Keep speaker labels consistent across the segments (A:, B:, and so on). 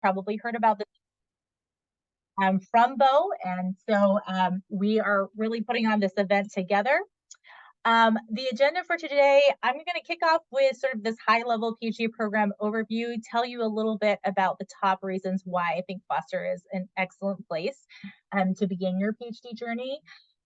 A: probably heard about this from Bo. And so we are really putting on this event together. The agenda for today, I'm going to kick off with sort of this high-level PhD program overview, tell you a little bit about the top reasons why I think Foster is an excellent place to begin your PhD journey.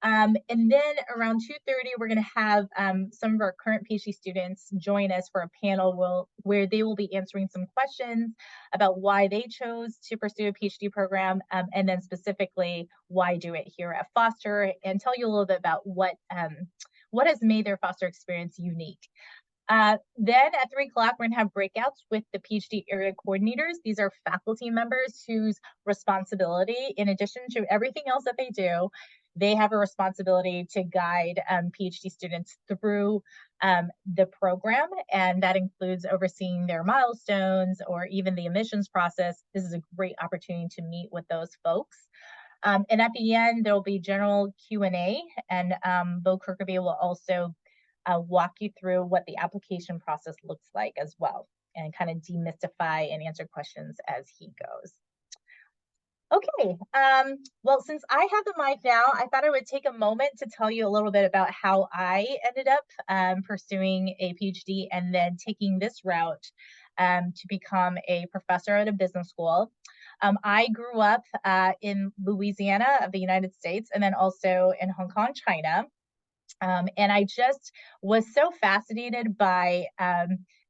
A: And then around 2:30, we're going to have some of our current PhD students join us for a panel where they will be answering some questions about why they chose to pursue a PhD program, and then specifically why do it here at Foster, and tell you a little bit about what has made their Foster experience unique. Then at 3 o'clock, we're going to have breakouts with the PhD area coordinators. These are faculty members whose responsibility, in addition to everything else that they do, they have a responsibility to guide PhD students through the program, and that includes overseeing their milestones or even the admissions process. This is a great opportunity to meet with those folks. And at the end, there'll be general Q&A, and Bo Kirkaby will also walk you through what the application process looks like as well, and kind of demystify and answer questions as he goes. Okay, well, since I have the mic now, I thought I would take a moment to tell you a little bit about how I ended up pursuing a PhD and then taking this route to become a professor at a business school. I grew up in Louisiana of the United States, and then also in Hong Kong, China. And I just was so fascinated by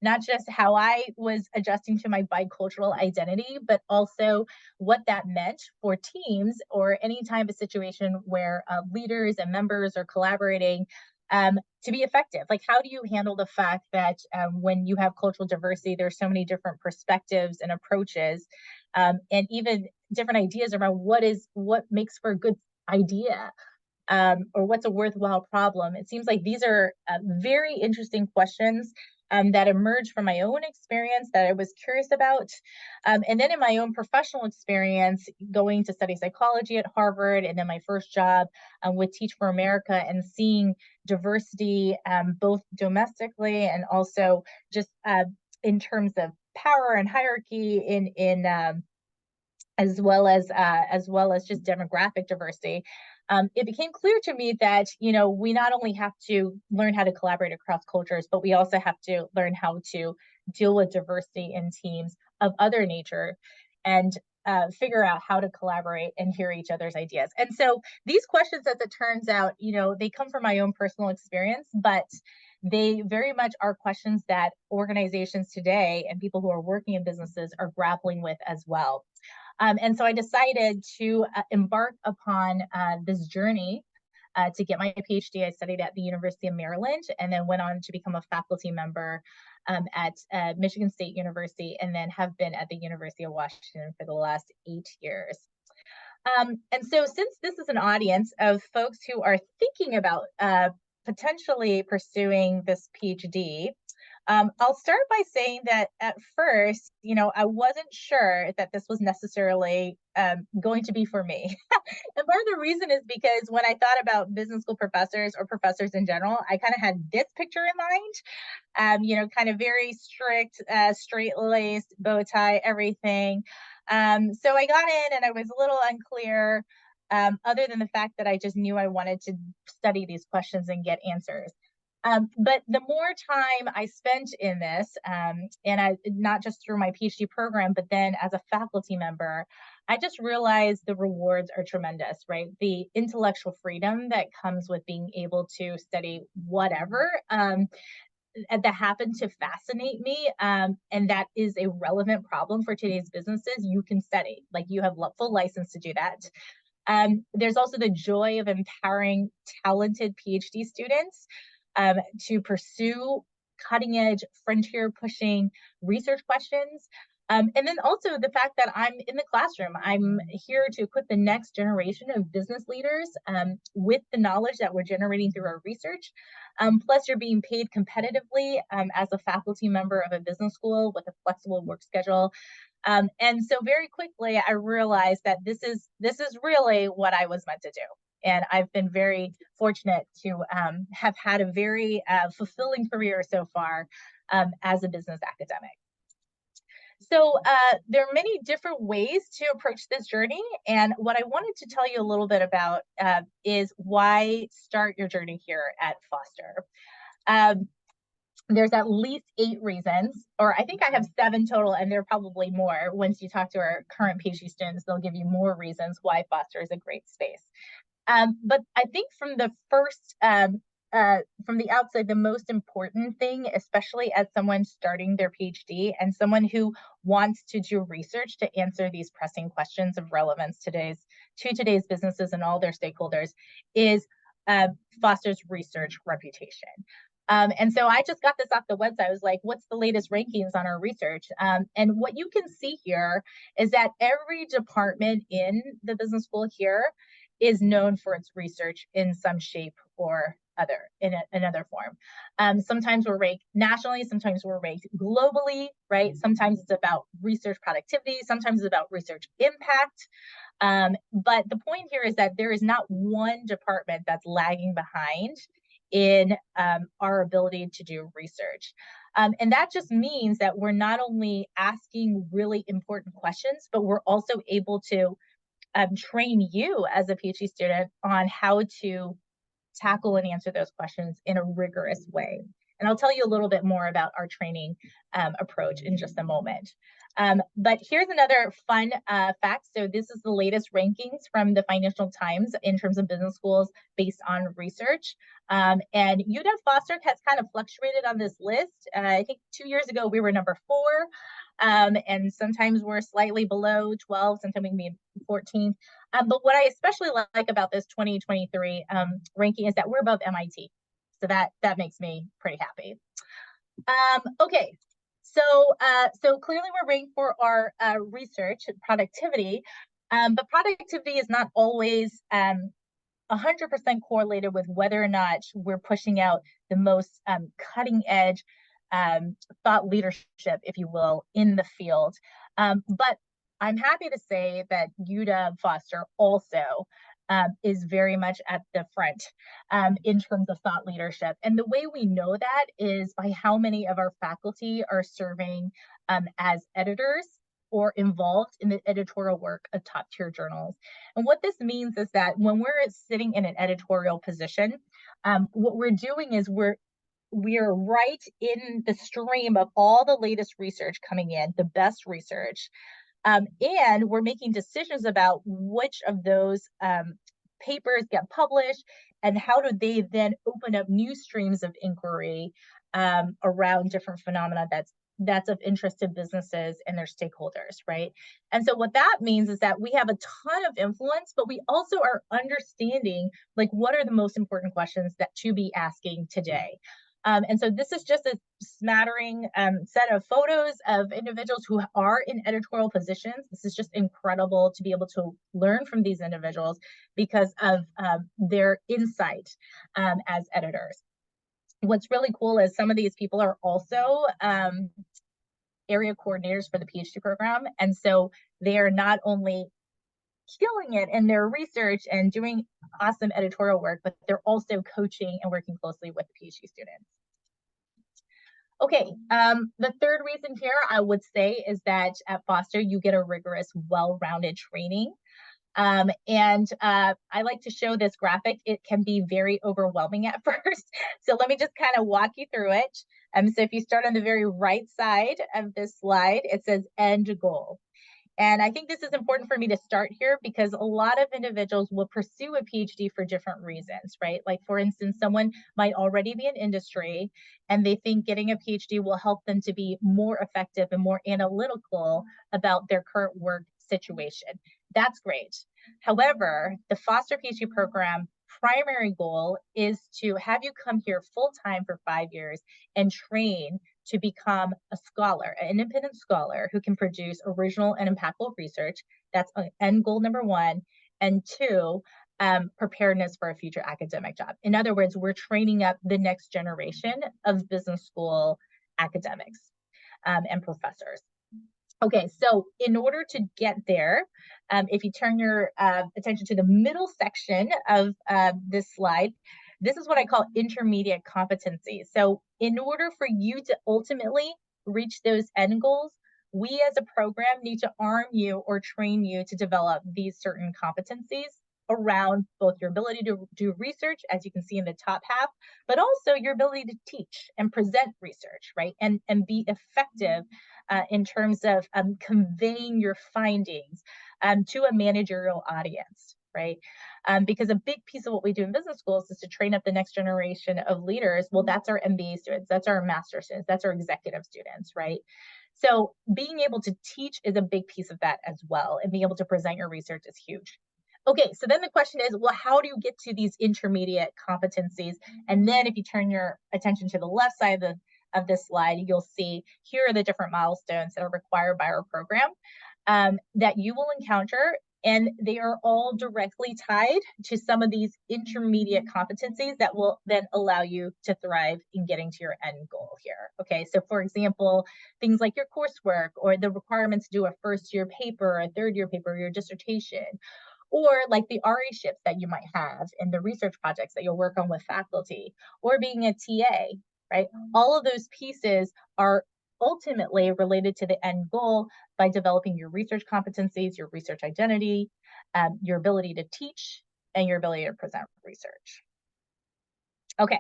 A: not just how I was adjusting to my bicultural identity, but also what that meant for teams or any type of situation where leaders and members are collaborating to be effective. Like, how do you handle the fact that when you have cultural diversity, there's so many different perspectives and approaches, and even different ideas around what makes for a good idea, or what's a worthwhile problem? It seems like these are very interesting questions that emerged from my own experience that I was curious about. And then in my own professional experience, going to study psychology at Harvard, and then my first job with Teach for America, and seeing diversity both domestically and also just in terms of power and hierarchy in as well as just demographic diversity. It became clear to me that, we not only have to learn how to collaborate across cultures, but we also have to learn how to deal with diversity in teams of other nature, and figure out how to collaborate and hear each other's ideas. And so these questions, as it turns out, they come from my own personal experience, but they very much are questions that organizations today and people who are working in businesses are grappling with as well. And so I decided to embark upon this journey to get my PhD. I studied at the University of Maryland, and then went on to become a faculty member at Michigan State University, and then have been at the University of Washington for the last 8 years. And so since this is an audience of folks who are thinking about potentially pursuing this PhD, I'll start by saying that at first, I wasn't sure that this was necessarily going to be for me. And part of the reason is because when I thought about business school professors or professors in general, I kind of had this picture in mind, kind of very strict, straight-laced, bow tie, everything. So I got in and I was a little unclear, other than the fact that I just knew I wanted to study these questions and get answers. But the more time I spent in this, and I not just through my PhD program, but then as a faculty member, I just realized the rewards are tremendous, right? The intellectual freedom that comes with being able to study whatever that happened to fascinate me, and that is a relevant problem for today's businesses. You can study, like, you have full license to do that. There's also the joy of empowering talented PhD students to pursue cutting edge, frontier pushing research questions. And then also the fact that I'm in the classroom. I'm here to equip the next generation of business leaders with the knowledge that we're generating through our research. Plus, you're being paid competitively as a faculty member of a business school with a flexible work schedule. And so very quickly, I realized that this is really what I was meant to do. And I've been very fortunate to have had a very fulfilling career so far as a business academic. So there are many different ways to approach this journey. And what I wanted to tell you a little bit about is why start your journey here at Foster. Um, there's at least 8 reasons, or I think I have 7 total, and there are probably more. Once you talk to our current PhD students, they'll give you more reasons why Foster is a great space. But I think from the outside, the most important thing, especially as someone starting their PhD and someone who wants to do research to answer these pressing questions of relevance to today's businesses and all their stakeholders, is uh, Foster's research reputation. And so I just got this off the website. I was like, what's the latest rankings on our research? And what you can see here is that every department in the business school here is known for its research in some shape or other, in another form. Sometimes we're ranked nationally, sometimes we're ranked globally, right? Sometimes it's about research productivity, sometimes it's about research impact. But the point here is that there is not one department that's lagging behind in our ability to do research. And that just means that we're not only asking really important questions, but we're also able to train you as a PhD student on how to tackle and answer those questions in a rigorous way. And I'll tell you a little bit more about our training approach in just a moment. But here's another fun fact. So this is the latest rankings from the Financial Times in terms of business schools based on research. And UW Foster has kind of fluctuated on this list. I think 2 years ago we were number 4. And sometimes we're slightly below 12, sometimes we can be 14th. But what I especially like about this 2023 ranking is that we're above MIT. So that makes me pretty happy. Okay, so clearly we're ranked for our research productivity, but productivity is not always 100% correlated with whether or not we're pushing out the most cutting edge thought leadership, if you will, in the field. But I'm happy to say that UW Foster also is very much at the front in terms of thought leadership. And the way we know that is by how many of our faculty are serving as editors or involved in the editorial work of top tier journals. And what this means is that when we're sitting in an editorial position, what we're doing is we're right in the stream of all the latest research coming in, the best research. And we're making decisions about which of those papers get published and how do they then open up new streams of inquiry around different phenomena that's of interest to businesses and their stakeholders, right? And so what that means is that we have a ton of influence, but we also are understanding like what are the most important questions that to be asking today. And so this is just a smattering set of photos of individuals who are in editorial positions. This is just incredible to be able to learn from these individuals because of their insight as editors. What's really cool is some of these people are also area coordinators for the PhD program. And so they are not only killing it in their research and doing awesome editorial work, but they're also coaching and working closely with the PhD students. Okay, the third reason here I would say is that at Foster, you get a rigorous, well-rounded training. I like to show this graphic. It can be very overwhelming at first. So let me just kind of walk you through it. So if you start on the very right side of this slide, it says end goal. And I think this is important for me to start here because a lot of individuals will pursue a PhD for different reasons, right? Like for instance, someone might already be in industry and they think getting a PhD will help them to be more effective and more analytical about their current work situation. That's great. However, the Foster PhD program primary goal is to have you come here full time for 5 years and train to become a scholar, an independent scholar who can produce original and impactful research. That's end goal number 1. And 2, preparedness for a future academic job. In other words, we're training up the next generation of business school academics and professors. Okay, so in order to get there, if you turn your attention to the middle section of this slide, this is what I call intermediate competency. So in order for you to ultimately reach those end goals, we as a program need to arm you or train you to develop these certain competencies around both your ability to do research, as you can see in the top half, but also your ability to teach and present research, right? And be effective in terms of conveying your findings to a managerial audience, right? Because a big piece of what we do in business schools is to train up the next generation of leaders. Well, that's our MBA students, that's our master students, that's our executive students, right? So being able to teach is a big piece of that as well, and being able to present your research is huge. Okay, so then the question is, well, how do you get to these intermediate competencies? And then if you turn your attention to the left side of this slide, you'll see here are the different milestones that are required by our program that you will encounter, and they are all directly tied to some of these intermediate competencies that will then allow you to thrive in getting to your end goal here. Okay, so for example, things like your coursework or the requirements to do a first year paper, a third year paper, your dissertation, or like the RA-ships that you might have and the research projects that you'll work on with faculty, or being a TA, right? All of those pieces are ultimately related to the end goal by developing your research competencies, your research identity, your ability to teach, and your ability to present research. Okay,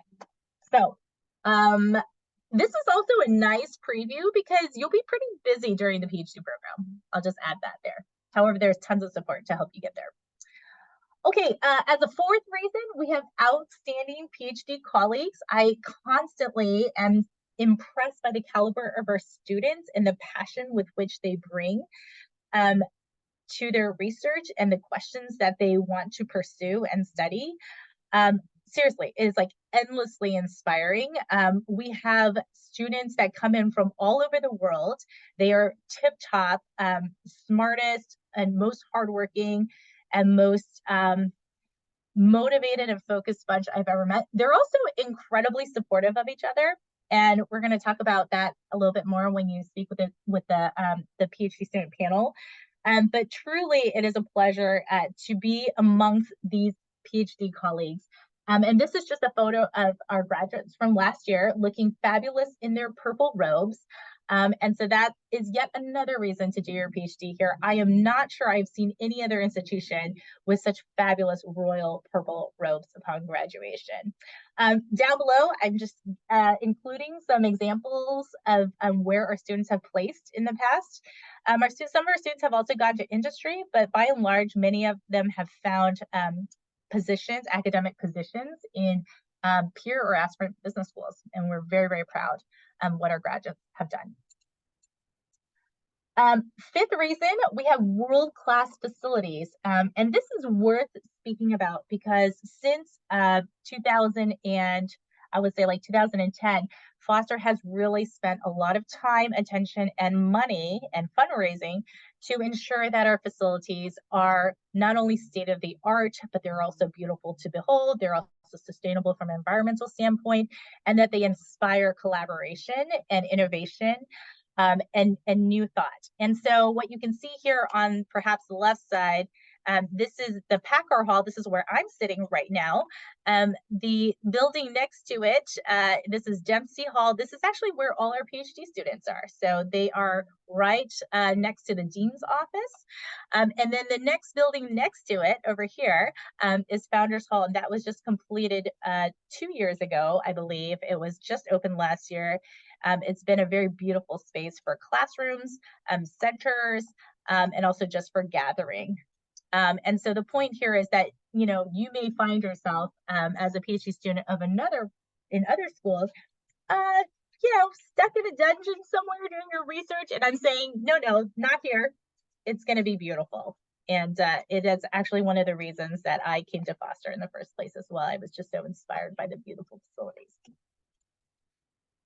A: so this is also a nice preview because you'll be pretty busy during the PhD program. I'll just add that there. However, there's tons of support to help you get there. Okay, as a fourth reason, we have outstanding PhD colleagues. I constantly am impressed by the caliber of our students and the passion with which they bring to their research and the questions that they want to pursue and study. Seriously, it is like endlessly inspiring. We have students that come in from all over the world. They are tip top, smartest and most hardworking and most motivated and focused bunch I've ever met. They're also incredibly supportive of each other. And we're going to talk about that a little bit more when you speak with the PhD student panel. But truly, it is a pleasure to be amongst these PhD colleagues. And this is just a photo of our graduates from last year looking fabulous in their purple robes. And so that is yet another reason to do your PhD here. I am not sure I've seen any other institution with such fabulous royal purple robes upon graduation. Down below, I'm just including some examples of where our students have placed in the past. Some of our students have also gone to industry, but by and large, many of them have found positions, academic positions in peer or aspirant business schools. And we're very, very proud what our graduates have done. Fifth reason, we have world-class facilities. And this is worth speaking about because since 2000 and I would say like 2010, Foster has really spent a lot of time, attention, and money and fundraising to ensure that our facilities are not only state-of-the-art, but they're also beautiful to behold. They're also sustainable from an environmental standpoint, and that they inspire collaboration and innovation and new thought. And so what you can see here on perhaps the left side, this is the Packard Hall. This is where I'm sitting right now. The building next to it, this is Dempsey Hall. This is actually where all our PhD students are. So they are right next to the dean's office. And then the next building next to it over here is Founders Hall. And that was just completed 2 years ago, I believe. It was just opened last year. It's been a very beautiful space for classrooms, centers, and also just for gathering. And so the point here is that, you know, you may find yourself as a PhD student of in other schools, you know, stuck in a dungeon somewhere doing your research. And I'm saying, no, not here. It's going to be beautiful. And it is actually one of the reasons that I came to Foster in the first place as well. I was just so inspired by the beautiful facilities.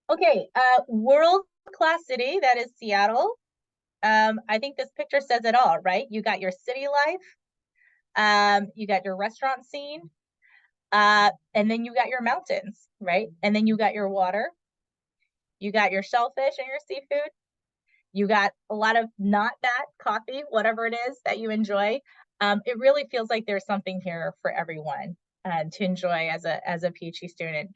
A: Okay, world-class city, that is Seattle. I think this picture says it all, right? You got your city life, you got your restaurant scene, and then you got your mountains, right? And then you got your water, you got your shellfish and your seafood, you got a lot of not that coffee, whatever it is that you enjoy. It really feels like there's something here for everyone to enjoy as a PhD student.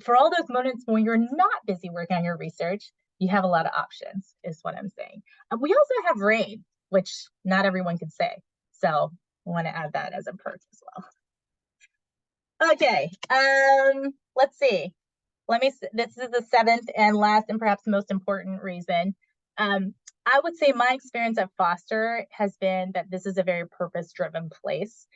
A: For all those moments when you're not busy working on your research, you have a lot of options, is what I'm saying. We also have rain, which not everyone can say. So I want to add that as a perk as well. Okay, let's see. This is the seventh and last and perhaps most important reason. I would say my experience at Foster has been that this is a very purpose-driven place.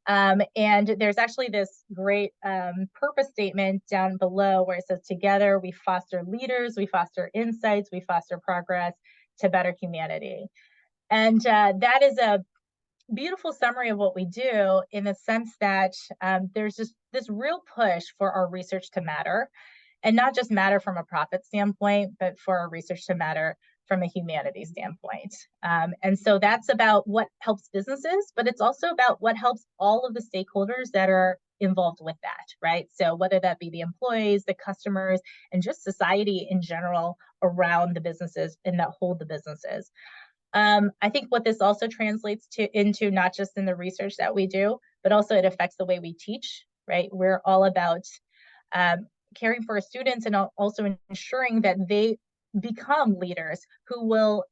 A: And there's actually this great purpose statement down below where it says, together we foster leaders, we foster insights, we foster progress to better humanity. And that is a beautiful summary of what we do, in the sense that there's just this real push for our research to matter, and not just matter from a profit standpoint, but for our research to matter from a humanity standpoint. And so that's about what helps businesses, but it's also about what helps all of the stakeholders that are involved with that, right? So whether that be the employees, the customers, and just society in general around the businesses and that hold the businesses. I think what this also translates into, not just in the research that we do, but also it affects the way we teach, right? We're all about caring for our students and also ensuring that they become leaders who will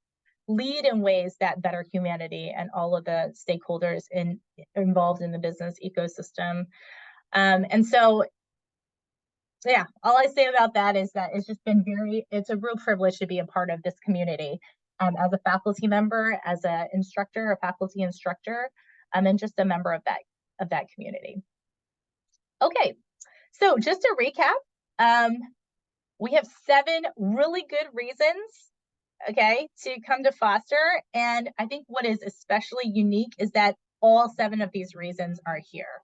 A: lead in ways that better humanity and all of the stakeholders involved in the business ecosystem. And so, yeah, all I say about that is that it's just been it's a real privilege to be a part of this community. As a faculty member, as an instructor, a faculty instructor, and just a member of that community. Okay, so just to recap, we have 7 really good reasons, okay, to come to Foster. And I think what is especially unique is that all 7 of these reasons are here.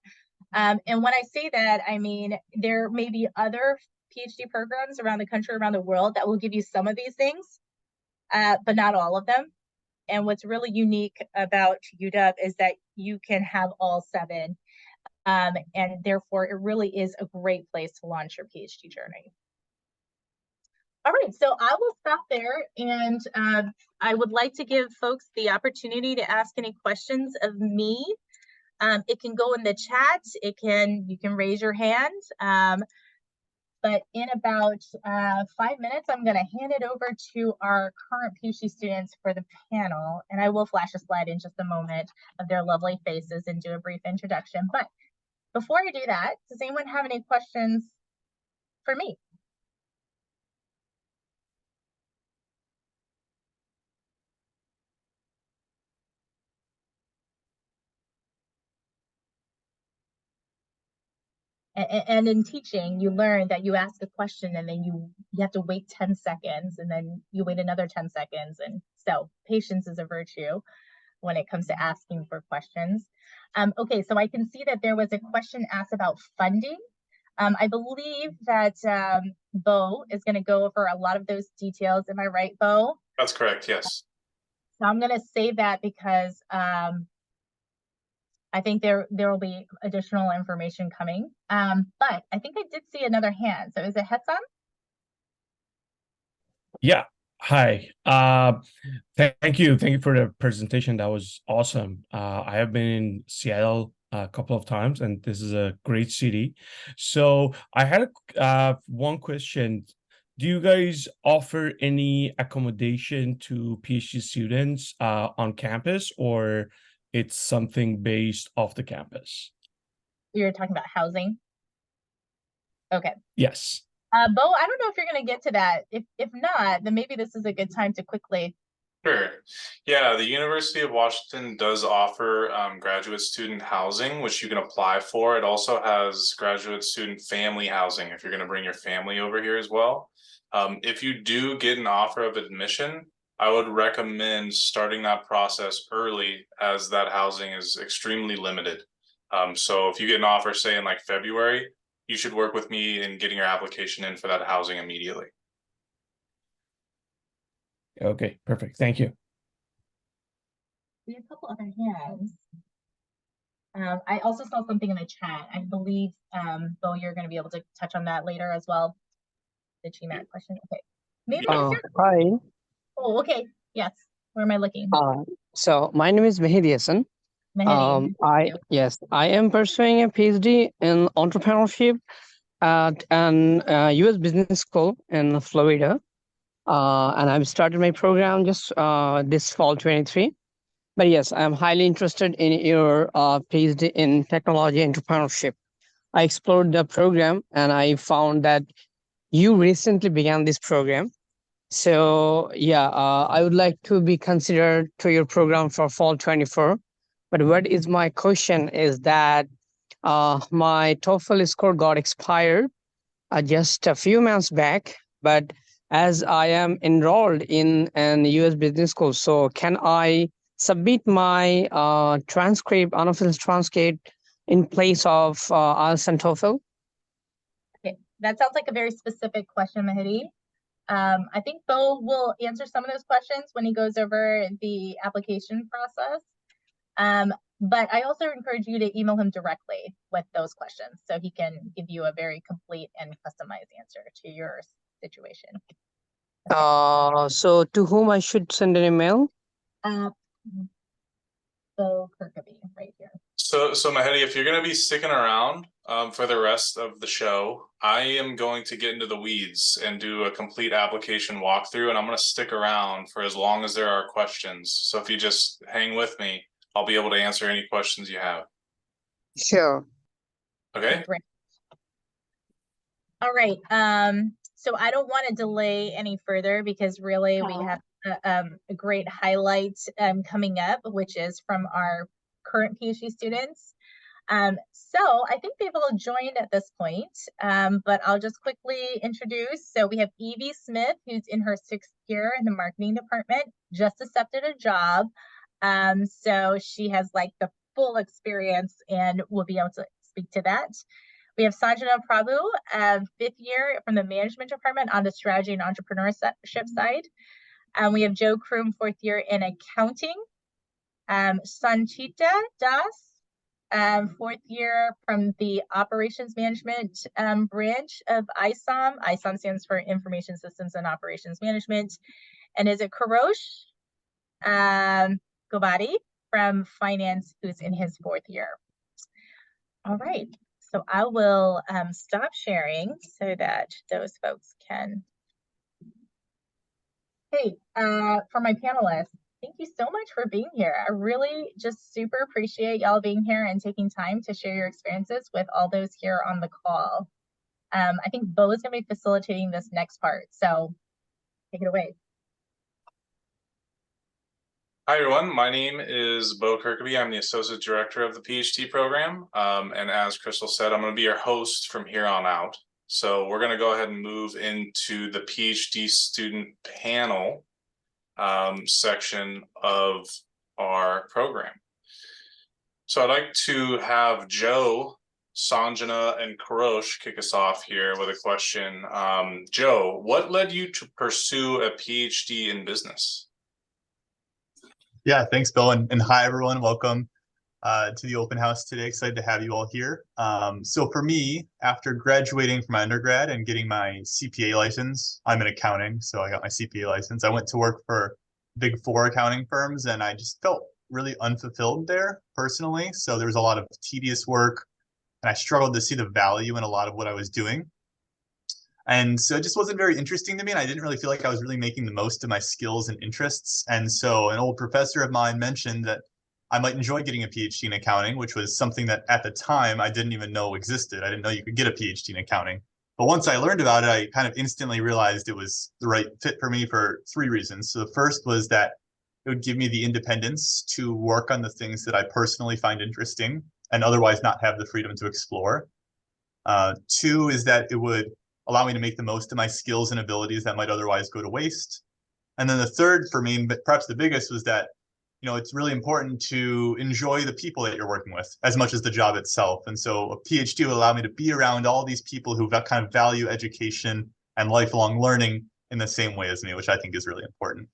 A: And when I say that, I mean, there may be other PhD programs around the country, around the world, that will give you some of these things, but not all of them. And what's really unique about UW is that you can have all 7. And therefore, it really is a great place to launch your PhD journey. All right, so I will stop there, and I would like to give folks the opportunity to ask any questions of me. It can go in the chat. You can raise your hand. But in about 5 minutes, I'm going to hand it over to our current PhD students for the panel, and I will flash a slide in just a moment of their lovely faces and do a brief introduction. But before I do that, does anyone have any questions for me? And in teaching, you learn that you ask a question and then you have to wait 10 seconds and then you wait another 10 seconds. And so patience is a virtue when it comes to asking for questions. Okay, so I can see that there was a question asked about funding. I believe that Bo is going to go over a lot of those details. Am I right, Bo?
B: That's correct, yes.
A: So I'm going to save that because I think there will be additional information coming. But I think I did see another hand. So is it Hetsan?
C: Yeah. Hi. Thank you. Thank you for the presentation. That was awesome. I have been in Seattle a couple of times, and this is a great city. So I had one question. Do you guys offer any accommodation to PhD students on campus, or it's something based off the campus?
A: You're talking about housing? Okay.
C: Yes.
A: Bo, I don't know if you're going to get to that. If not, then maybe this is a good time to quickly.
B: Sure. Yeah, the University of Washington does offer graduate student housing, which you can apply for. It also has graduate student family housing if you're going to bring your family over here as well. If you do get an offer of admission, I would recommend starting that process early, as that housing is extremely limited. So if you get an offer, say in like February, you should work with me in getting your application in for that housing immediately.
C: Okay, perfect. Thank you.
A: We have a couple other hands. I also saw something in the chat. I believe, Bo, you're going to be able to touch on that later as well. The GMAT question. Okay. Maybe.
D: Hi.
A: Oh, okay. Yes. Where am I looking?
D: So my name is Mehdi Hassan. I am pursuing a PhD in entrepreneurship at an US business school in Florida. and I've started my program just this fall 23. But yes, I'm highly interested in your PhD in technology entrepreneurship. I explored the program and I found that you recently began this program. So yeah, I would like to be considered to your program for fall 24. But what is my question is that my TOEFL score got expired just a few months back, but as I am enrolled in an US business school, so can I submit my transcript, unofficial transcript, in place of IELTS and TOEFL?
A: Okay, that sounds like a very specific question, Mahidi. I think Bo will answer some of those questions when he goes over the application process. But I also encourage you to email him directly with those questions so he can give you a very complete and customized answer to your situation.
D: So to whom I should send an email?
A: Bo Kirkaby right here.
B: So Mahedi, if you're gonna be sticking around for the rest of the show, I am going to get into the weeds and do a complete application walkthrough, and I'm gonna stick around for as long as there are questions. So if you just hang with me, I'll be able to answer any questions you have.
D: Sure.
B: Okay?
A: Great. All right. So I don't want to delay any further because really we have a great highlight coming up, which is from our current PhD students. So I think they've all joined at this point, but I'll just quickly introduce. So we have Evie Smith, who's in her 6th year in the marketing department, just accepted a job. So she has like the full experience and will be able to speak to that. We have Sanjana Prabhu, 5th year from the management department on the strategy and entrepreneurship side. We have Joe Kroom, 4th year in accounting. Sanchita Das, 4th year from the operations management branch of ISOM. ISOM stands for Information Systems and Operations Management. And is it Karosh Gobadi from finance, who's in his 4th year. All right. So I will stop sharing so that those folks can. Hey, for my panelists, thank you so much for being here. I really just super appreciate y'all being here and taking time to share your experiences with all those here on the call. I think Bo is going to be facilitating this next part, so take it away.
B: Hi, everyone. My name is Bo Kirkaby. I'm the Associate Director of the PhD program. And as Crystal said, I'm going to be your host from here on out. So we're going to go ahead and move into the PhD student panel section of our program. So I'd like to have Joe, Sanjana, and Karosh kick us off here with a question. Joe, what led you to pursue a PhD in business?
E: Yeah, thanks, Bill, and hi, everyone. Welcome to the open house today. Excited to have you all here. So for me, after graduating from my undergrad and getting my CPA license, I'm in accounting, so I got my CPA license. I went to work for Big 4 accounting firms, and I just felt really unfulfilled there personally. So there was a lot of tedious work, and I struggled to see the value in a lot of what I was doing. And so it just wasn't very interesting to me, and I didn't really feel like I was really making the most of my skills and interests. And so an old professor of mine mentioned that I might enjoy getting a PhD in accounting, which was something that at the time I didn't even know existed. I didn't know you could get a PhD in accounting. But once I learned about it, I kind of instantly realized it was the right fit for me for 3 reasons. So the first was that it would give me the independence to work on the things that I personally find interesting and otherwise not have the freedom to explore. 2 is that it would allow me to make the most of my skills and abilities that might otherwise go to waste. And then the third for me, but perhaps the biggest, was that, you know, it's really important to enjoy the people that you're working with as much as the job itself. And so a PhD will allow me to be around all these people who kind of value education and lifelong learning in the same way as me, which I think is really important.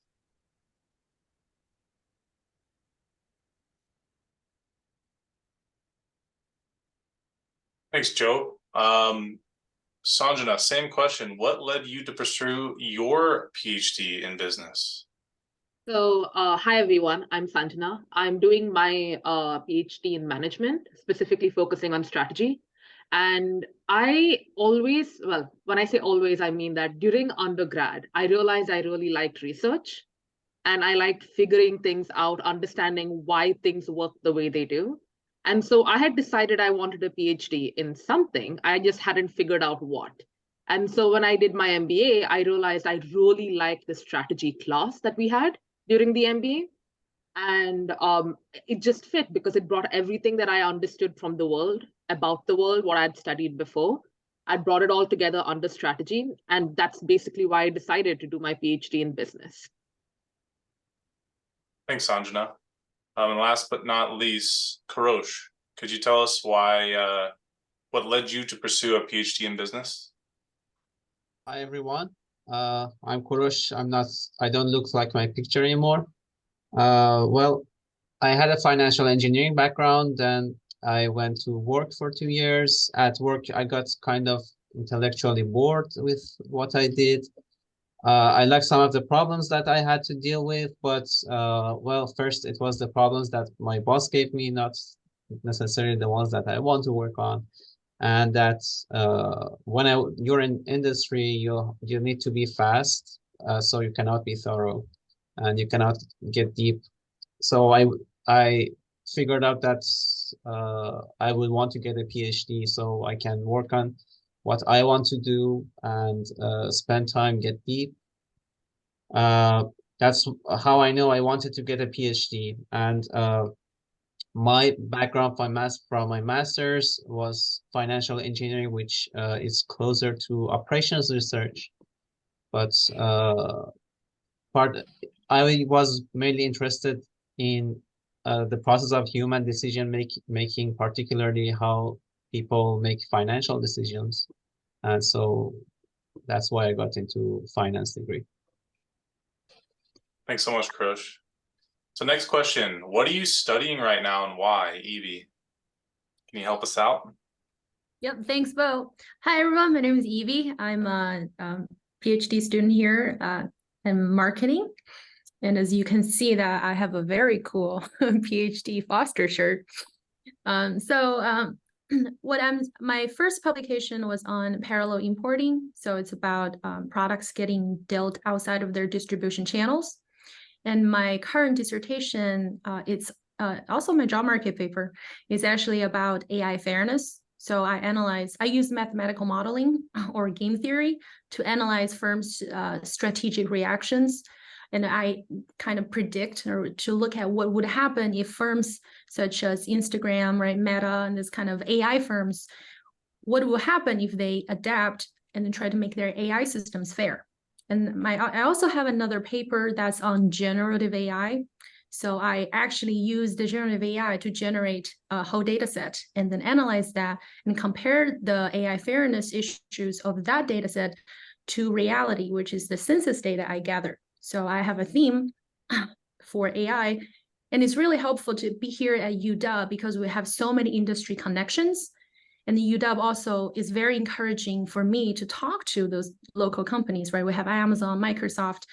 B: Thanks, Joe. Sanjana, same question. What led you to pursue your PhD in business?
F: So, hi everyone, I'm Sanjana. I'm doing my PhD in management, specifically focusing on strategy. And I always, well, when I say always, I mean that during undergrad, I realized I really liked research and I liked figuring things out, understanding why things work the way they do. And so I had decided I wanted a PhD in something. I just hadn't figured out what. And so when I did my MBA, I realized I really liked the strategy class that we had during the MBA. And it just fit because it brought everything that I understood from the world, about the world, what I'd studied before. I brought it all together under strategy. And that's basically why I decided to do my PhD in business.
B: Thanks, Sanjana. And last but not least, Karosh, could you tell us why, what led you to pursue a PhD in business?
G: Hi everyone. I'm Kurosh. I don't look like my picture anymore. Well, I had a financial engineering background, then I went to work for 2 years. At work, I got kind of intellectually bored with what I did. I liked some of the problems that I had to deal with, but well, first it was the problems that my boss gave me, not necessarily the ones that I want to work on. And that's when you're in industry, you need to be fast, so you cannot be thorough, and you cannot get deep. So I figured out that I would want to get a PhD so I can work on what I want to do and spend time, get deep. That's how I know I wanted to get a PhD. And my background from my master's was financial engineering, which is closer to operations research. But I was mainly interested in the process of human decision making, particularly how people make financial decisions. And so that's why I got into finance degree.
B: Thanks so much, Karosh. So next question, what are you studying right now and why, Evie? Can you help us out?
H: Yep, thanks, Bo. Hi, everyone. My name is Evie. I'm a PhD student here in marketing. And as you can see that I have a very cool PhD Foster shirt. My first publication was on parallel importing. So it's about products getting dealt outside of their distribution channels. And my current dissertation, it's also my job market paper, is actually about AI fairness. So I use mathematical modeling or game theory to analyze firms' strategic reactions. And I kind of predict or to look at what would happen if firms such as Instagram, right, Meta, and this kind of AI firms, what will happen if they adapt and then try to make their AI systems fair. And I also have another paper that's on generative AI. So I actually use the generative AI to generate a whole data set and then analyze that and compare the AI fairness issues of that data set to reality, which is the census data I gather. So I have a theme for AI, and it's really helpful to be here at UW because we have so many industry connections. And the UW also is very encouraging for me to talk to those local companies, right? We have Amazon, Microsoft,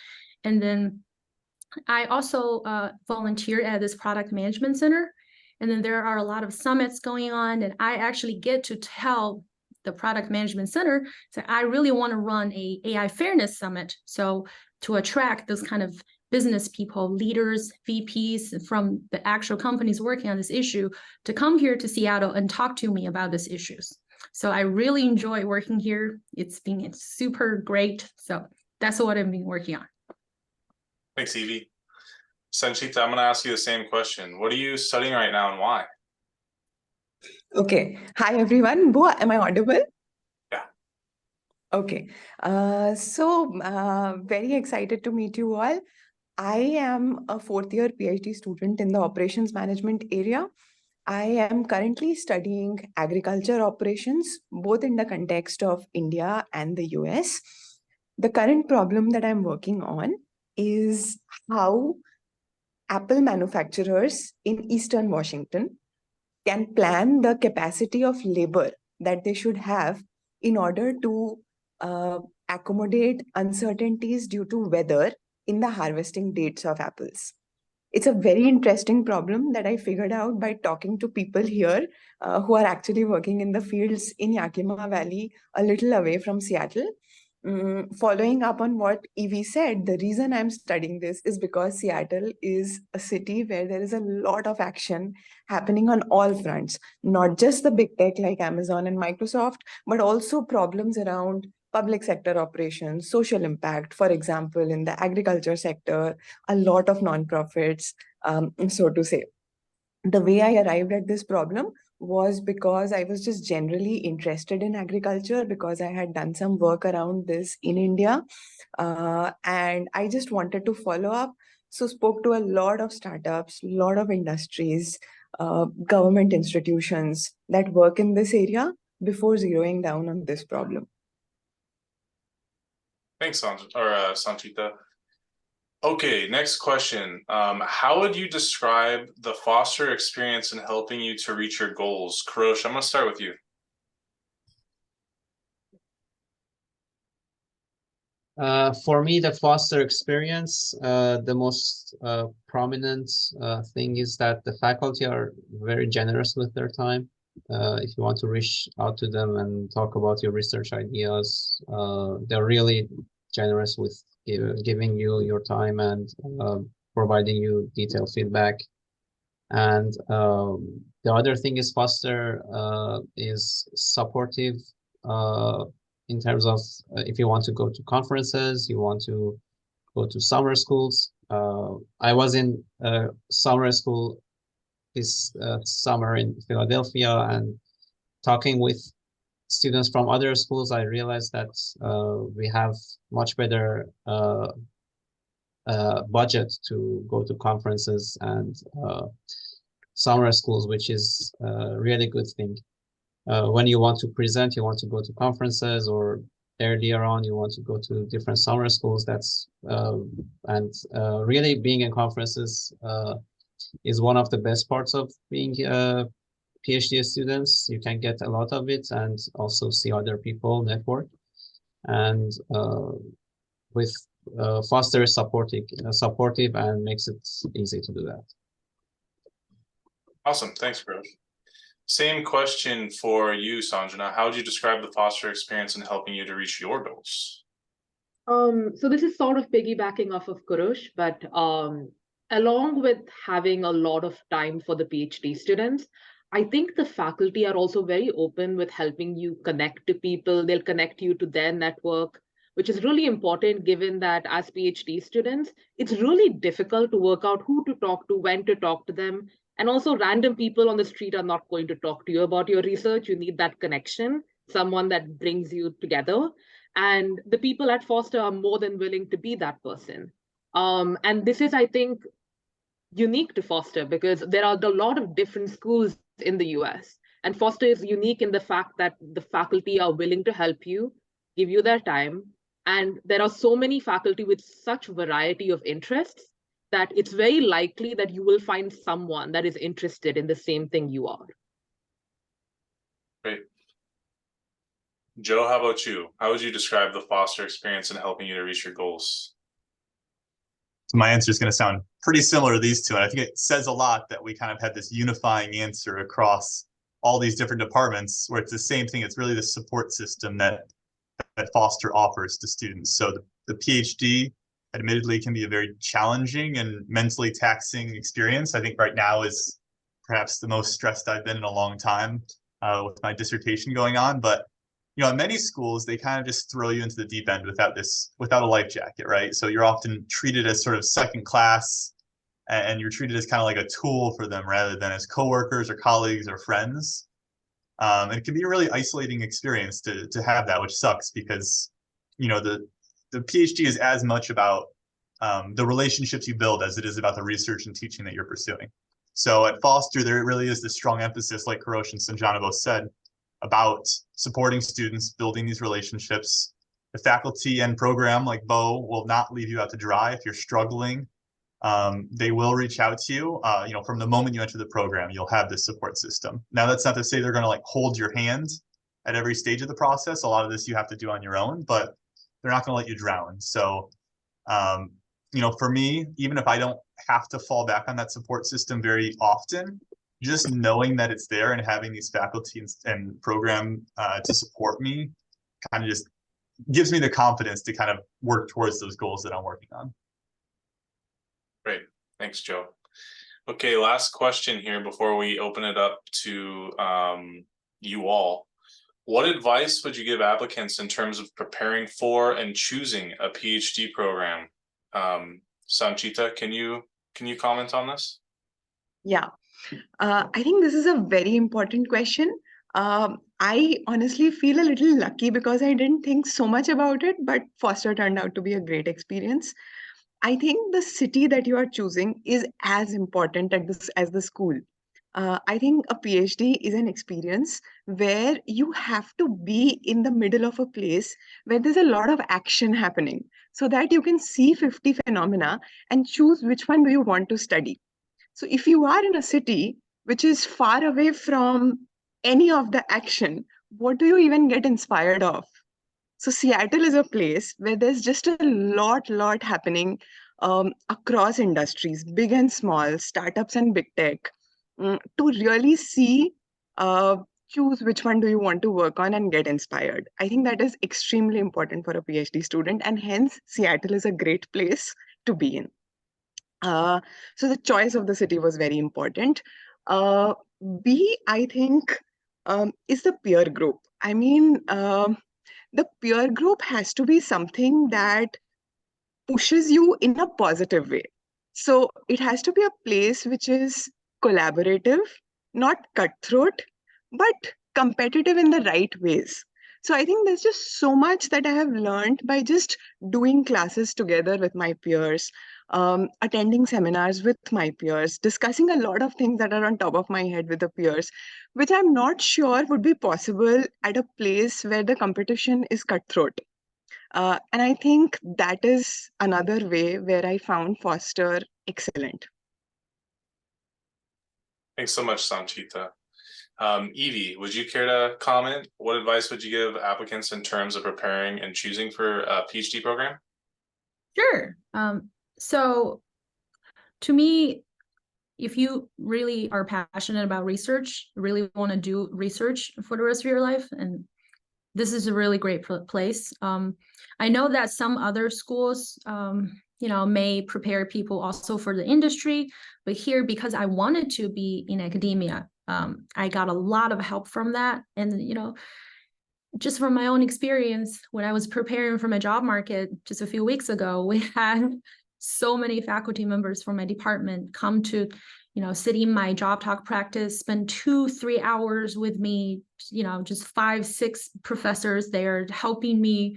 H: and then I also volunteer at this product management center. And then there are a lot of summits going on, and I actually get to tell the product management center that I really want to run a AI fairness summit. So to attract those kind of business people, leaders, VPs from the actual companies working on this issue to come here to Seattle and talk to me about these issues. So I really enjoy working here. It's been super great. So that's what I've been working on.
B: Thanks, Evie. Sanchita, I'm going to ask you the same question. What are you studying right now and why?
I: Okay. Hi, everyone. Bo, am I audible?
B: Yeah.
I: Okay. Very excited to meet you all. I am a fourth-year PhD student in the operations management area. I am currently studying agriculture operations, both in the context of India and the US. The current problem that I'm working on is how Apple manufacturers in Eastern Washington can plan the capacity of labor that they should have in order to accommodate uncertainties due to weather in the harvesting dates of apples. It's a very interesting problem that I figured out by talking to people here who are actually working in the fields in Yakima Valley, a little away from Seattle. Following up on what Evie said, the reason I'm studying this is because Seattle is a city where there is a lot of action happening on all fronts, not just the big tech like Amazon and Microsoft, but also problems around public sector operations, social impact. For example, in the agriculture sector, a lot of nonprofits, so to say. The way I arrived at this problem was because I was just generally interested in agriculture because I had done some work around this in India. And I just wanted to follow up. So spoke to a lot of startups, a lot of industries, government institutions that work in this area before zeroing down on this problem.
B: Thanks, Sanchita. Okay, next question. How would you describe the Foster experience in helping you to reach your goals? Kurosh, I'm gonna start with you.
G: For me, the Foster experience, the most prominent thing is that the faculty are very generous with their time. If you want to reach out to them and talk about your research ideas, they're really generous with giving you your time and providing you detailed feedback. And the other thing is Foster is supportive in terms of if you want to go to conferences, you want to go to summer schools. I was in summer school this summer in Philadelphia, and talking with students from other schools, I realized that we have much better budget to go to conferences and summer schools, which is a really good thing. When you want to present, you want to go to conferences, or earlier on, you want to go to different summer schools. That's really being in conferences is one of the best parts of being PhD students. You can get a lot of it and also see other people, network. And with Foster is supportive and makes it easy to do that.
B: Awesome, thanks, Kurosh. Same question for you, Sanjana. How would you describe the Foster experience in helping you to reach your goals?
F: So this is sort of piggybacking off of Kurosh, but along with having a lot of time for the PhD students, I think the faculty are also very open with helping you connect to people. They'll connect you to their network, which is really important given that as PhD students, it's really difficult to work out who to talk to, when to talk to them. And also random people on the street are not going to talk to you about your research. You need that connection, someone that brings you together. And the people at Foster are more than willing to be that person. And this is, I think, unique to Foster because there are a lot of different schools in the US. And Foster is unique in the fact that the faculty are willing to help you, give you their time. And there are so many faculty with such variety of interests that it's very likely that you will find someone that is interested in the same thing you are.
B: Great. Joe, how about you? How would you describe the Foster experience in helping you to reach your goals?
E: So my answer is going to sound pretty similar to these two. And I think it says a lot that we kind of have this unifying answer across all these different departments where it's the same thing. It's really the support system that Foster offers to students. So the PhD admittedly can be a very challenging and mentally taxing experience. I think right now is perhaps the most stressed I've been in a long time with my dissertation going on. But you know, in many schools, they kind of just throw you into the deep end without a life jacket, right? So you're often treated as sort of second class, and you're treated as kind of like a tool for them rather than as coworkers or colleagues or friends. And it can be a really isolating experience to have that, which sucks because, you know, the PhD is as much about the relationships you build as it is about the research and teaching that you're pursuing. So at Foster, there really is this strong emphasis, like Kurosh and Sanjana both said, about supporting students, building these relationships. The faculty and program like Bo will not leave you out to dry if you're struggling. They will reach out to you. You know, from the moment you enter the program, you'll have this support system. Now, that's not to say they're going to like hold your hand at every stage of the process. A lot of this you have to do on your own, but they're not going to let you drown. So for me, even if I don't have to fall back on that support system very often, just knowing that it's there and having these faculty and program to support me kind of just gives me the confidence to kind of work towards those goals that I'm working on.
B: Great. Thanks, Joe. Okay, last question here before we open it up to you all. What advice would you give applicants in terms of preparing for and choosing a PhD program? Sanchita, can you comment on this?
I: Yeah, I think this is a very important question. I honestly feel a little lucky because I didn't think so much about it, but Foster turned out to be a great experience. I think the city that you are choosing is as important as the school. I think a PhD is an experience where you have to be in the middle of a place where there's a lot of action happening so that you can see 50 phenomena and choose which one do you want to study. So if you are in a city which is far away from any of the action, what do you even get inspired of? So Seattle is a place where there's just a lot happening across industries, big and small, startups and big tech, to really see, choose which one do you want to work on and get inspired. I think that is extremely important for a PhD student, and hence Seattle is a great place to be in. So the choice of the city was very important. B, I think, is the peer group. I mean, the peer group has to be something that pushes you in a positive way. So it has to be a place which is collaborative, not cutthroat, but competitive in the right ways. So I think there's just so much that I have learned by just doing classes together with my peers, attending seminars with my peers, discussing a lot of things that are on top of my head with the peers, which I'm not sure would be possible at a place where the competition is cutthroat. And I think that is another way where I found Foster excellent.
B: Thanks so much, Sanchita. Evie, would you care to comment? What advice would you give applicants in terms of preparing and choosing for a PhD program?
H: Sure. So to me, if you really are passionate about research, really want to do research for the rest of your life, and this is a really great place. I know that some other schools, may prepare people also for the industry, but here, because I wanted to be in academia, I got a lot of help from that. And, just from my own experience, when I was preparing for my job market just a few weeks ago, we had so many faculty members from my department come to, sit in my job talk practice, spend 2-3 hours with me, just 5-6 professors there helping me,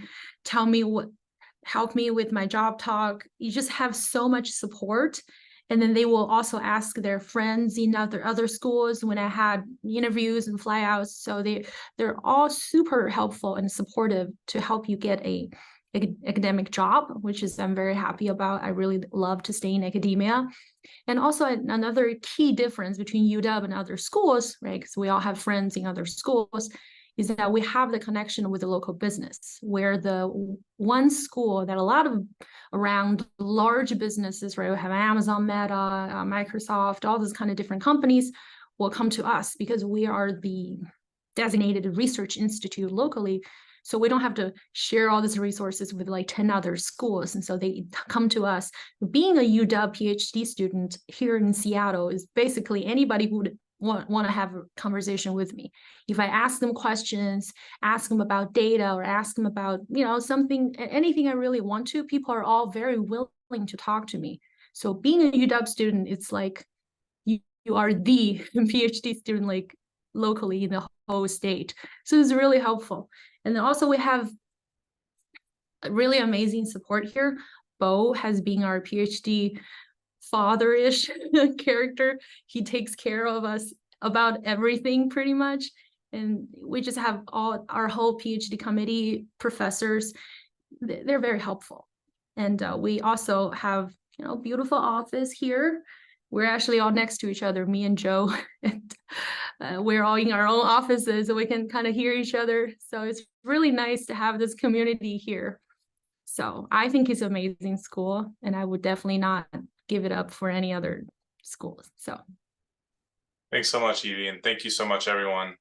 H: help me with my job talk. You just have so much support. And then they will also ask their friends in other schools when I had interviews and flyouts. So they're all super helpful and supportive to help you get a academic job, which is I'm very happy about. I really love to stay in academia. And also another key difference between UW and other schools, right? Because we all have friends in other schools, is that we have the connection with the local business, where the one school that a lot of around large businesses, right? We have Amazon, Meta, Microsoft, all those kind of different companies will come to us because we are the designated research institute locally. So we don't have to share all these resources with like 10 other schools. And so they come to us. Being a UW PhD student here in Seattle is basically anybody who would want to have a conversation with me. If I ask them questions, ask them about data, or ask them about, something, anything I really want to, people are all very willing to talk to me. So being a UW student, it's like you are the PhD student, like locally in the whole state. So it's really helpful. And then also we have really amazing support here. Bo has been our PhD father-ish character. He takes care of us about everything pretty much. And we just have our whole PhD committee professors. They're very helpful. And we also have, beautiful office here. We're actually all next to each other, me and Joe, and we're all in our own offices so we can kind of hear each other. So it's really nice to have this community here. So I think it's an amazing school, and I would definitely not give it up for any other schools. So
B: Thanks so much, Evie, and thank you so much, everyone.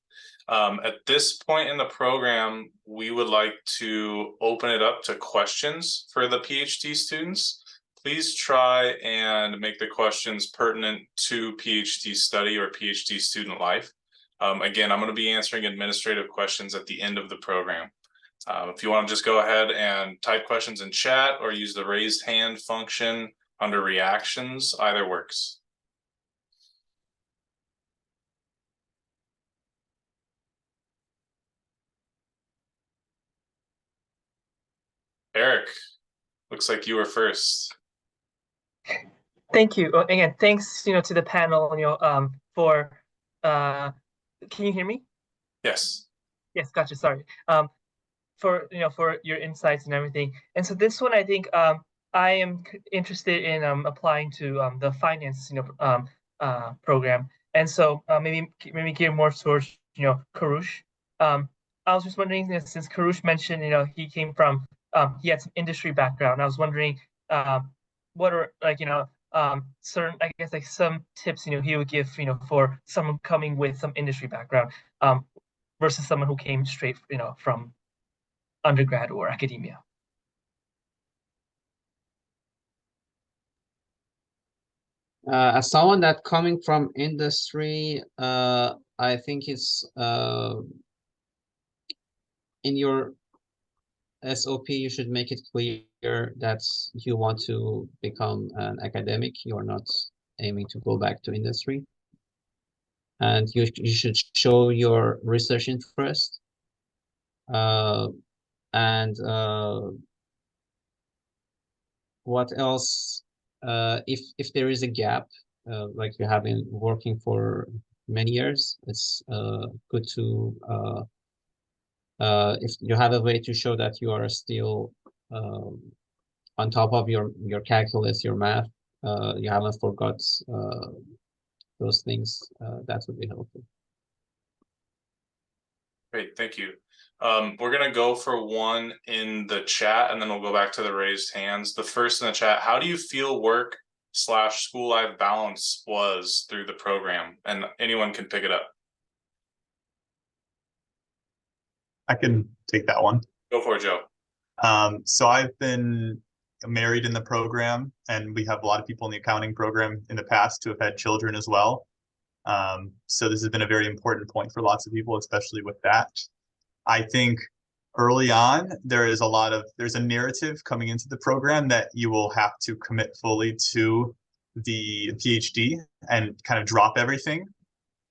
B: At this point in the program, we would like to open it up to questions for the PhD students. Please try and make the questions pertinent to PhD study or PhD student life. Again, I'm going to be answering administrative questions at the end of the program. If you want to just go ahead and type questions in chat or use the raised hand function under reactions, either works. Eric, looks like you were first.
J: Thank you. Again, thanks, to the panel, for, can you hear me?
B: Yes.
J: Yes, gotcha, sorry. For your insights and everything. And so this one, I think, I am interested in applying to the finance, program. And so maybe gear more towards, Karush. I was just wondering, since Karush mentioned, he came from, he had some industry background. I was wondering, what are certain, I guess, like some tips, he would give, for someone coming with some industry background, versus someone who came straight, from undergrad or academia.
G: As someone that coming from industry, I think it's in your SOP, you should make it clear that you want to become an academic. You are not aiming to go back to industry. And you should show your research interest. And what else? If there is a gap, like you have been working for many years, it's good to if you have a way to show that you are still on top of your calculus, your math, you haven't forgot those things, that would be helpful.
B: Great, thank you. We're gonna go for one in the chat and then we'll go back to the raised hands. The first in the chat, how do you feel work/school life balance was through the program? And anyone can pick it up.
E: I can take that one.
B: Go for it, Joe.
E: So I've been married in the program, and we have a lot of people in the accounting program in the past who have had children as well. So this has been a very important point for lots of people, especially with that. I think early on, there's a narrative coming into the program that you will have to commit fully to the PhD and kind of drop everything.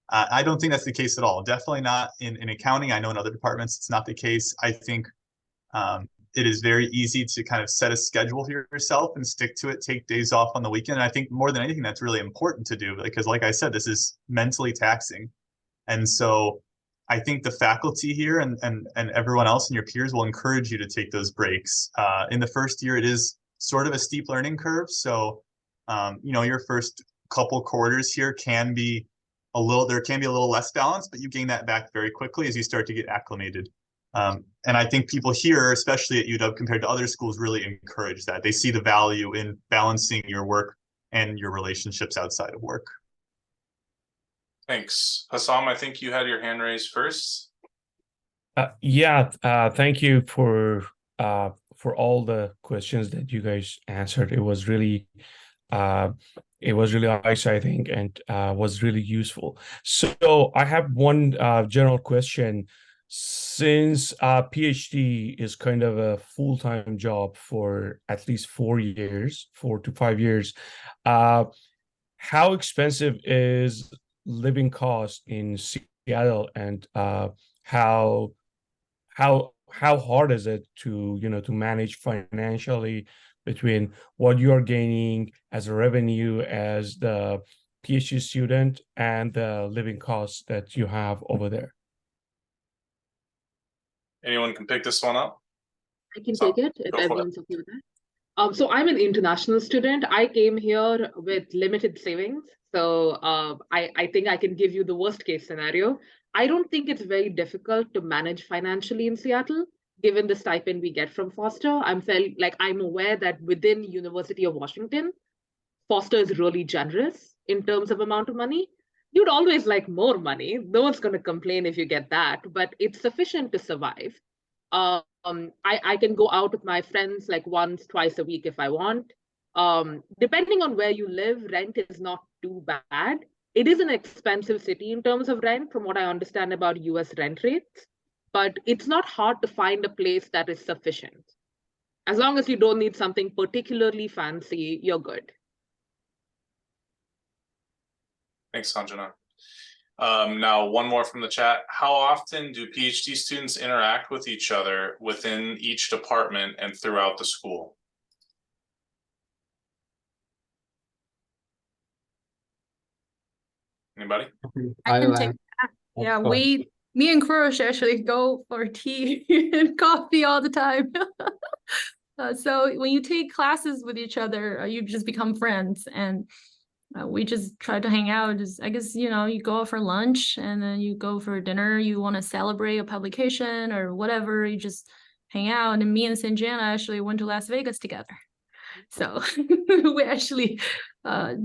E: I don't think that's the case at all. Definitely not in accounting. I know in other departments it's not the case. I think it is very easy to kind of set a schedule for yourself and stick to it, take days off on the weekend. And I think more than anything, that's really important to do because, like I said, this is mentally taxing. And so I think the faculty here and everyone else and your peers will encourage you to take those breaks. In the first year, it is sort of a steep learning curve. So, your first couple quarters here can be a little less balance, but you gain that back very quickly as you start to get acclimated. And I think people here, especially at UW compared to other schools, really encourage that. They see the value in balancing your work and your relationships outside of work.
B: Thanks. Hassam, I think you had your hand raised first.
C: Thank you for all the questions that you guys answered. It was really nice, I think, and was really useful. So I have one general question. Since PhD is kind of a full-time job for at least 4 to 5 years, how expensive is living cost in Seattle, and how hard is it to manage financially between what you're gaining as a revenue as the PhD student and the living costs that you have over there?
B: Anyone can pick this one up?
F: I can take it if everyone's okay with that. So I'm an international student. I came here with limited savings. So I think I can give you the worst case scenario. I don't think it's very difficult to manage financially in Seattle. given the stipend we get from Foster, I'm aware that within University of Washington, Foster is really generous in terms of amount of money. You'd always like more money. No one's going to complain if you get that, but it's sufficient to survive. I can go out with my friends like once, twice a week if I want. Depending on where you live, rent is not too bad. It is an expensive city in terms of rent, from what I understand about US rent rates, but it's not hard to find a place that is sufficient. As long as you don't need something particularly fancy, you're good.
B: Thanks, Sanjana. Now, one more from the chat. How often do PhD students interact with each other within each department and throughout the school? Anybody?
H: I can
G: I'll
H: take
G: add-
H: that.
G: Oh,
H: Yeah,
G: go ahead.
H: me and Kurosh actually go for tea and coffee all the time. So when you take classes with each other, you just become friends, and we just try to hang out. I guess, you go out for lunch and then you go for dinner. You want to celebrate a publication or whatever, you just hang out. And me and Sanjana actually went to Las Vegas together. So we actually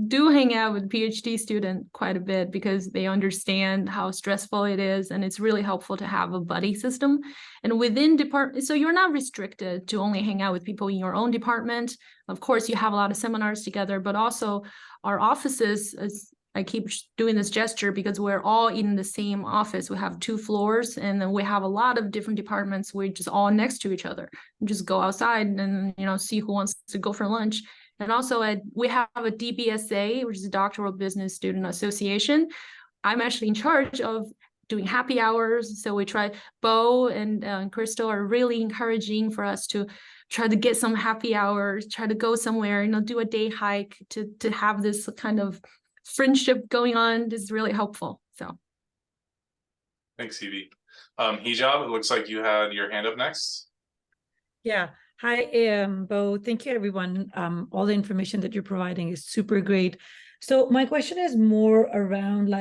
H: do hang out with PhD student quite a bit because they understand how stressful it is, and it's really helpful to have a buddy system. And within department, so you're not restricted to only hang out with people in your own department. Of course, you have a lot of seminars together, but also our offices, as I keep doing this gesture because we're all in the same office. We have 2 floors, and then we have a lot of different departments. We're just all next to each other. We just go outside and see who wants to go for lunch. And also we have a DBSA, which is a Doctoral Business Student Association. I'm actually in charge of doing happy hours. So we try, Bo and Crystal are really encouraging for us to try to get some happy hours, try to go somewhere, do a day hike to have this kind of friendship going on. This is really helpful. So
B: Thanks, Evie. Hijab, it looks like you had your hand up next.
K: Yeah. Hi, Bo. Thank you, everyone. All the information that you're providing is super great. So my question is more around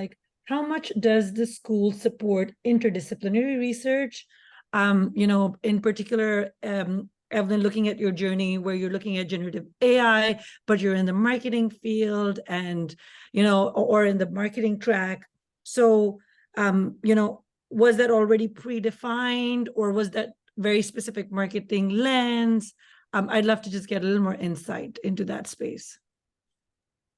K: how much does the school support interdisciplinary research? In particular, Evelyn, looking at your journey where you're looking at generative AI, but you're in the marketing field and, or in the marketing track. So, was that already predefined, or was that very specific marketing lens? I'd love to just get a little more insight into that space.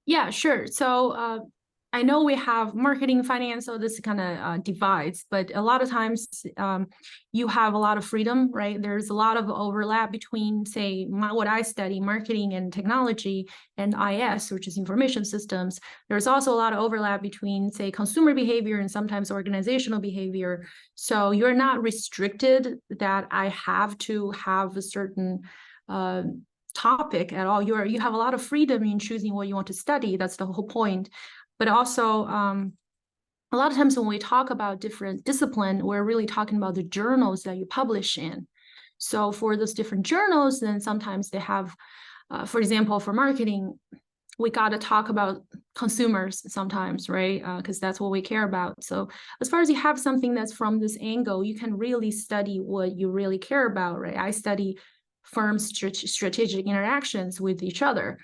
H: Yeah, sure. So I know we have marketing, finance, so this kind of divides, but a lot of times you have a lot of freedom, right? There's a lot of overlap between, say, what I study, marketing and technology, and IS, which is information systems. There's also a lot of overlap between, say, consumer behavior and sometimes organizational behavior. So you're not restricted that I have to have a certain topic at all. You have a lot of freedom in choosing what you want to study. That's the whole point. But also, a lot of times when we talk about different discipline, we're really talking about the journals that you publish in. So for those different journals, then sometimes they have, for example, for marketing, we got to talk about consumers sometimes, right? Because that's what we care about. So as far as you have something that's from this angle, you can really study what you really care about, right? I study firms' strategic interactions with each other.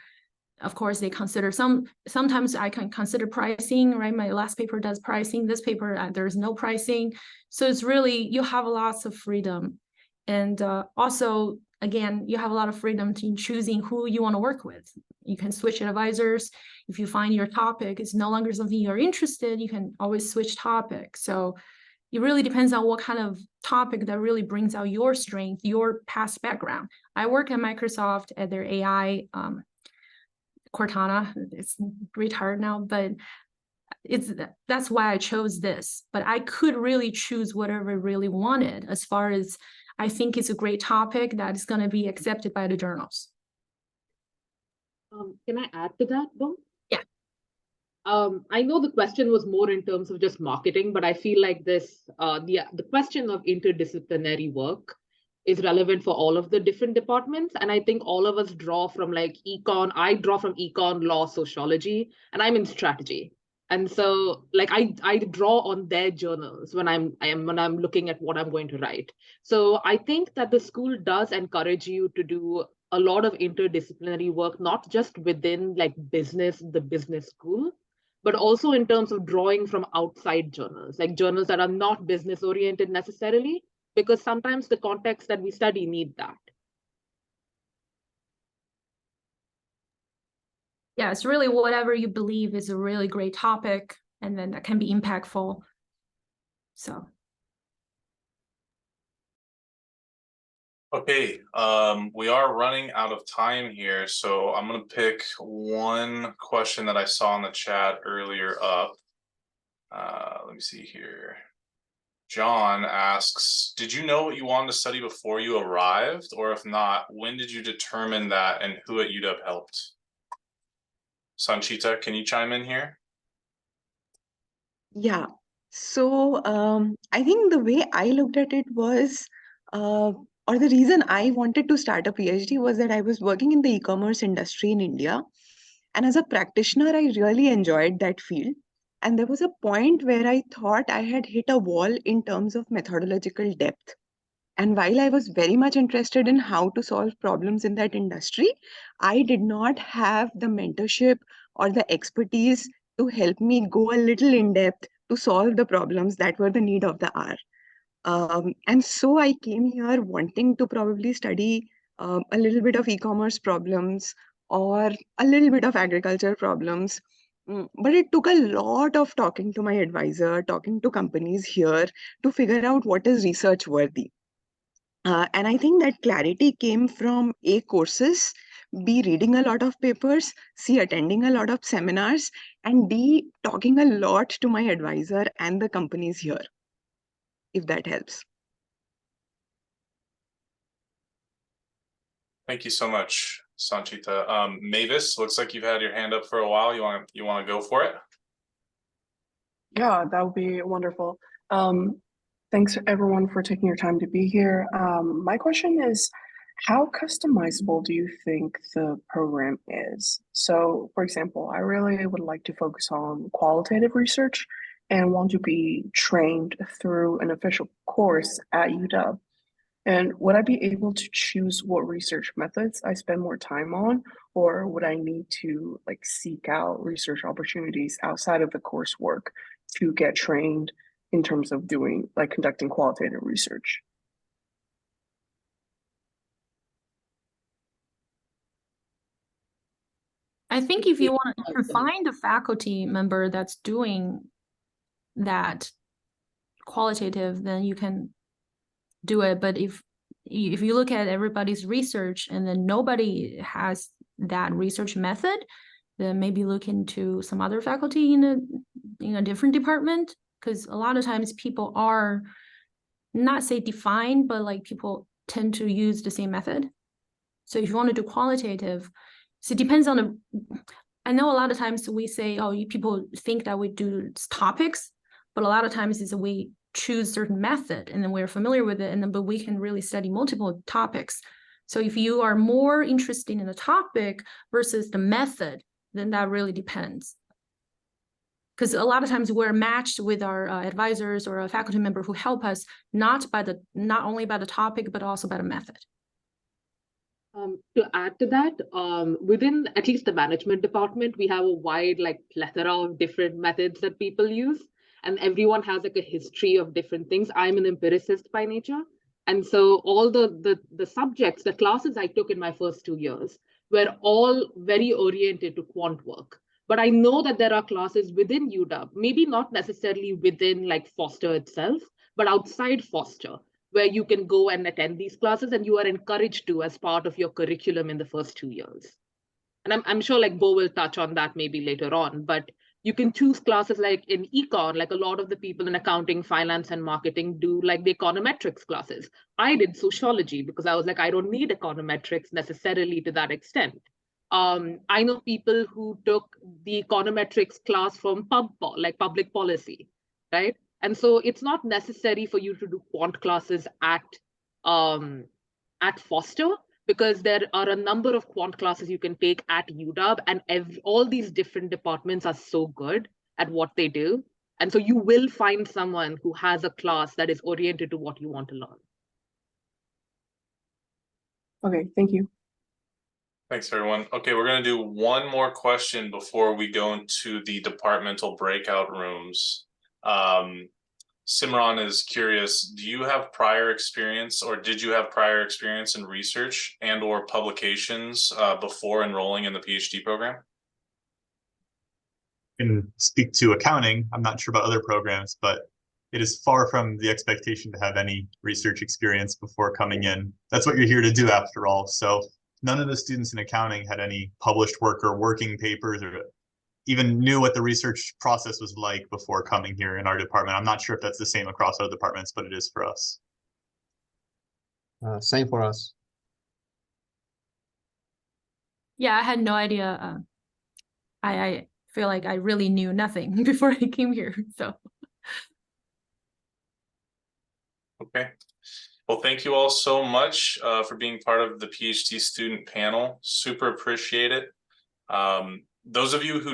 H: Of course, they consider sometimes I can consider pricing, right? My last paper does pricing. This paper, there's no pricing. So it's really, you have lots of freedom. And also, again, you have a lot of freedom in choosing who you want to work with. You can switch advisors. If you find your topic is no longer something you're interested in, you can always switch topics. So it really depends on what kind of topic that really brings out your strength, your past background. I work at Microsoft at their AI Cortana. It's retired now, but that's why I chose this. But I could really choose whatever I really wanted, as far as I think it's a great topic that is going to be accepted by the journals.
F: Can I add to that, Bo?
H: Yeah.
F: I know the question was more in terms of just marketing, but I feel like this, the question of interdisciplinary work is relevant for all of the different departments. And I think all of us draw from econ. I draw from econ, law, sociology, and I'm in strategy. And so like I draw on their journals when I'm looking at what I'm going to write. So I think that the school does encourage you to do a lot of interdisciplinary work, not just within like the business school, but also in terms of drawing from outside journals, like journals that are not business oriented necessarily, because sometimes the context that we study need that.
H: Yeah, it's really whatever you believe is a really great topic, and then that can be impactful. So.
B: Okay, we are running out of time here, so I'm gonna pick one question that I saw in the chat earlier up. Let me see here. John asks, did you know what you wanted to study before you arrived? Or if not, when did you determine that and who at UW helped? Sanchita, can you chime in here?
I: Yeah. So I think the way I looked at it was, or the reason I wanted to start a PhD was that I was working in the e-commerce industry in India. And as a practitioner, I really enjoyed that field. And there was a point where I thought I had hit a wall in terms of methodological depth. And while I was very much interested in how to solve problems in that industry, I did not have the mentorship or the expertise to help me go a little in depth to solve the problems that were the need of the hour. And so I came here wanting to probably study a little bit of e-commerce problems or a little bit of agriculture problems. But it took a lot of talking to my advisor, talking to companies here to figure out what is research worthy. And I think that clarity came from A, courses, B, reading a lot of papers, C, attending a lot of seminars, and D, talking a lot to my advisor and the companies here, if that helps.
B: Thank you so much, Sanchita. Mavis, looks like you've had your hand up for a while. You want to go for it?
L: Yeah, that would be wonderful. Thanks everyone for taking your time to be here. My question is, how customizable do you think the program is? So, for example, I really would like to focus on qualitative research and want to be trained through an official course at UW. And would I be able to choose what research methods I spend more time on, or would I need to like seek out research opportunities outside of the coursework to get trained in terms of doing like conducting qualitative research?
H: I think if you want to find a faculty member that's doing that qualitative, then you can do it. But if you look at everybody's research and then nobody has that research method, then maybe look into some other faculty in a different department, because a lot of times people are not say defined, but like people tend to use the same method. So if you want to do qualitative, so it depends on I know a lot of times we say, oh, people think that we do topics, but a lot of times is we choose certain method and then we're familiar with it, and then but we can really study multiple topics. So if you are more interested in the topic versus the method, then that really depends. Because a lot of times we're matched with our advisors or a faculty member who help us not only by the topic, but also by the method.
F: To add to that, within at least the management department, we have a wide plethora of different methods that people use, and everyone has like a history of different things. I'm an empiricist by nature, and so all the subjects, the classes I took in my first 2 years were all very oriented to quant work. But I know that there are classes within UW, maybe not necessarily within like Foster itself, but outside Foster, where you can go and attend these classes and you are encouraged to as part of your curriculum in the first 2 years. And I'm sure like Bo will touch on that maybe later on, but you can choose classes like in econ, like a lot of the people in accounting, finance, and marketing do like the econometrics classes. I did sociology because I was like, I don't need econometrics necessarily to that extent. I know people who took the econometrics class from public policy, right? And so it's not necessary for you to do quant classes at Foster, because there are a number of quant classes you can take at UW, and all these different departments are so good. at what they do. And so you will find someone who has a class that is oriented to what you want to learn.
L: Okay, thank you.
B: Thanks, everyone. Okay, we're gonna do one more question before we go into the departmental breakout rooms. Simran is curious, do you have prior experience, or did you have prior experience in research and or publications before enrolling in the PhD program?
E: Can speak to accounting. I'm not sure about other programs, but it is far from the expectation to have any research experience before coming in. That's what you're here to do after all. So none of the students in accounting had any published work or working papers or even knew what the research process was like before coming here in our department. I'm not sure if that's the same across other departments, but it is for us.
G: Same for us.
H: Yeah, I had no idea. I feel like I really knew nothing before I came here. So.
B: Okay. Well, thank you all so much for being part of the PhD student panel. Super appreciate it. Those of you who